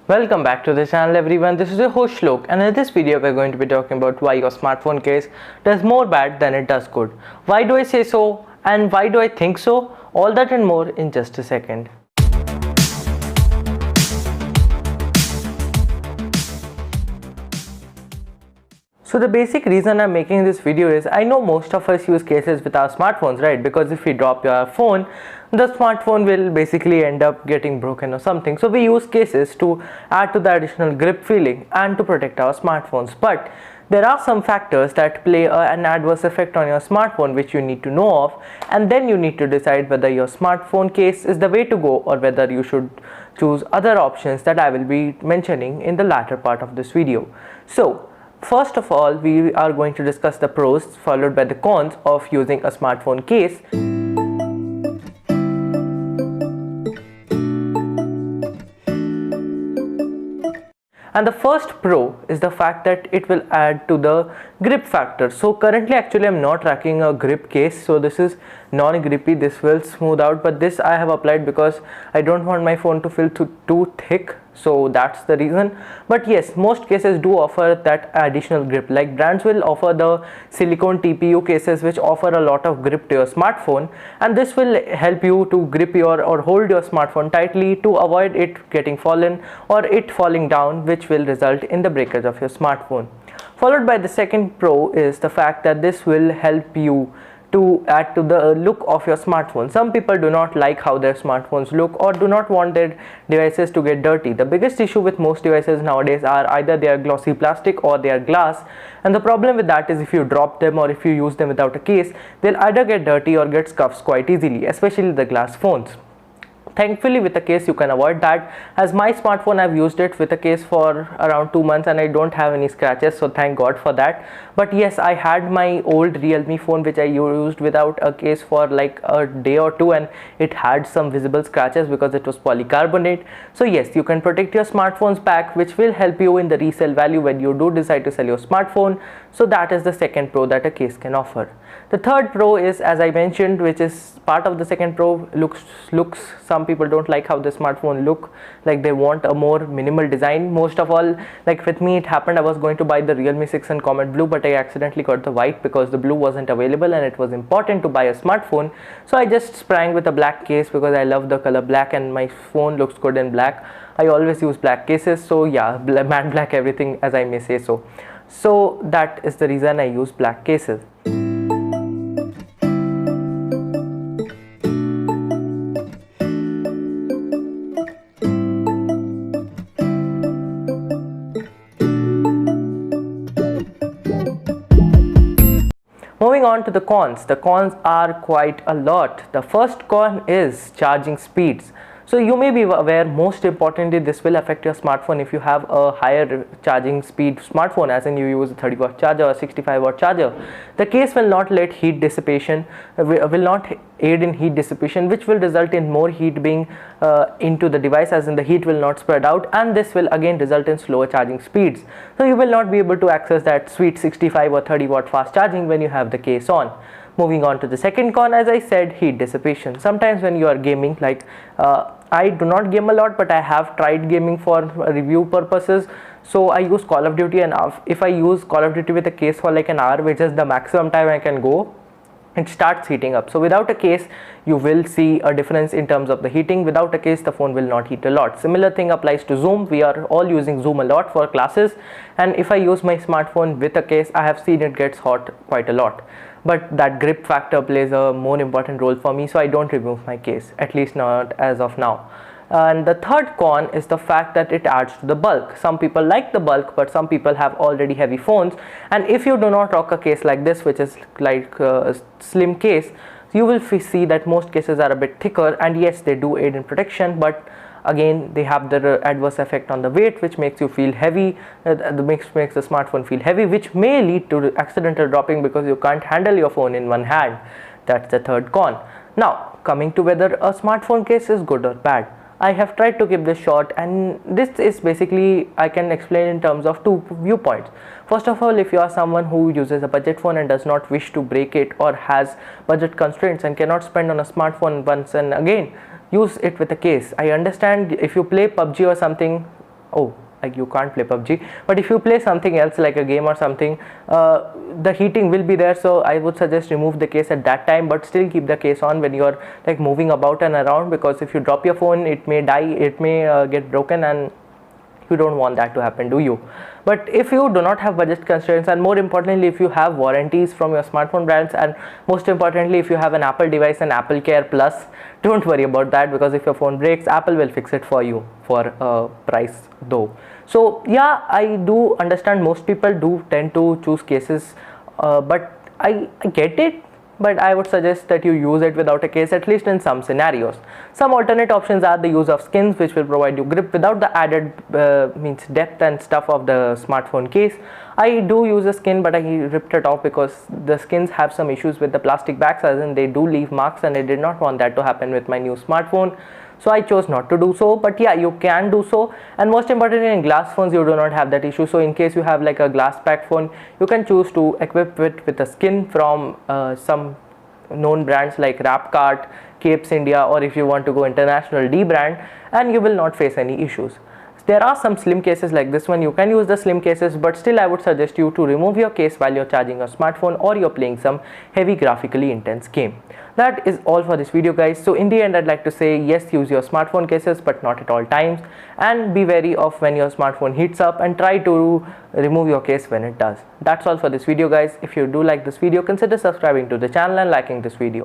Welcome back to the channel everyone, this is your host Shlok, and in this video we are going to be talking about why your smartphone case does more bad than it does good. Why do I say so and why do I think so? All that and more in just a second. So the basic reason I'm making this video is I know most of us use cases with our smartphones, right? Because if we drop your phone, the smartphone will basically end up getting broken or something. So we use cases to add to the additional grip feeling and to protect our smartphones. But there are some factors that play an adverse effect on your smartphone which you need to know of, and then you need to decide whether your smartphone case is the way to go or whether you should choose other options that I will be mentioning in the latter part of this video. So first of all, we are going to discuss the pros followed by the cons of using a smartphone case. And the first pro is the fact that it will add to the grip factor. So currently actually I'm not rocking a grip case, so this is non-grippy, this will smooth out, but this I have applied because I don't want my phone to feel too thick, so that's the reason. But yes, most cases do offer that additional grip. Like brands will offer the silicone TPU cases which offer a lot of grip to your smartphone, and this will help you to grip or hold your smartphone tightly to avoid it getting fallen or it falling down, which will result in the breakage of your smartphone. Followed by the second pro is the fact that this will help you to add to the look of your smartphone. Some people do not like how their smartphones look or do not want their devices to get dirty. The biggest issue with most devices nowadays are either they are glossy plastic or they are glass, and the problem with that is if you drop them or if you use them without a case, they'll either get dirty or get scuffs quite easily, especially the glass phones. Thankfully with a case you can avoid that. As my smartphone, I've used it with a case for around 2 months and I don't have any scratches, so thank God for that. But yes, I had my old Realme phone which I used without a case for like a day or two, and it had some visible scratches because it was polycarbonate. So yes, you can protect your smartphones back, which will help you in the resale value when you do decide to sell your smartphone. So that is the second pro that a case can offer. The third pro is, as I mentioned, which is part of the second pro, looks. Some people don't like how the smartphone look, like they want a more minimal design. Most of all, like with me, it happened I was going to buy the Realme 6 in Comet Blue, but I accidentally got the white because the blue wasn't available and it was important to buy a smartphone. So I just sprang with a black case because I love the color black and my phone looks good in black. I always use black cases, so yeah, matte black everything, as I may say so. So that is the reason I use black cases. Moving on to the cons. The cons are quite a lot. The first con is charging speeds. So you may be aware, most importantly, this will affect your smartphone if you have a higher charging speed smartphone, as in you use a 30-watt charger or 65-watt charger. The case will not let heat dissipation, will not aid in heat dissipation, which will result in more heat being into the device, as in the heat will not spread out, and this will again result in slower charging speeds. So you will not be able to access that sweet 65 or 30-watt fast charging when you have the case on. Moving on to the second con, as I said, heat dissipation. Sometimes when you are gaming, like I do not game a lot, but I have tried gaming for review purposes. So I use Call of Duty, and if I use Call of Duty with a case for like an hour, which is the maximum time I can go, it starts heating up. So without a case, you will see a difference in terms of the heating. Without a case, the phone will not heat a lot. Similar thing applies to Zoom. We are all using Zoom a lot for classes, and if I use my smartphone with a case, I have seen it gets hot quite a lot. But that grip factor plays a more important role for me, so I don't remove my case, at least not as of now. And the third con is the fact that it adds to the bulk. Some people like the bulk, but some people have already heavy phones, and if you do not rock a case like this, which is like a slim case, you will see that most cases are a bit thicker, and yes, they do aid in protection, but again they have the adverse effect on the weight, which makes you feel heavy, makes the smartphone feel heavy, which may lead to accidental dropping because you can't handle your phone in one hand. That's the third con. Now coming to whether a smartphone case is good or bad, I have tried to keep this short, and this is basically, I can explain in terms of two viewpoints. First of all, if you are someone who uses a budget phone and does not wish to break it or has budget constraints and cannot spend on a smartphone once and again, use it with a case. I understand if you play PUBG or something oh, like you can't play PUBG, but if you play something else like a game or something, the heating will be there. So I would suggest remove the case at that time, but still keep the case on when you're like moving about and around, because if you drop your phone, it may die, it may get broken, and you don't want that to happen, do you? But if you do not have budget constraints, and more importantly if you have warranties from your smartphone brands, and most importantly if you have an Apple device and Apple Care Plus, don't worry about that, because if your phone breaks, Apple will fix it for you for a price though. So yeah, I do understand most people do tend to choose cases, but I get it, but I would suggest that you use it without a case, at least in some scenarios. Some alternate options are the use of skins, which will provide you grip without the added means depth and stuff of the smartphone case. I do use a skin, but I ripped it off because the skins have some issues with the plastic backs, as in they do leave marks, and I did not want that to happen with my new smartphone. So I chose not to do so, but yeah, you can do so. And most importantly, in glass phones you do not have that issue. So in case you have like a glass pack phone, you can choose to equip it with a skin from some known brands like Rapcart, Capes India, or if you want to go international, D brand, and you will not face any issues. There are some slim cases like this one, you can use the slim cases, but still I would suggest you to remove your case while you're charging your smartphone or you're playing some heavy graphically intense game. That is all for this video guys. So in the end, I'd like to say yes, use your smartphone cases, but not at all times, and be wary of when your smartphone heats up, and try to remove your case when it does. That's all for this video guys. If you do like this video, consider subscribing to the channel and liking this video.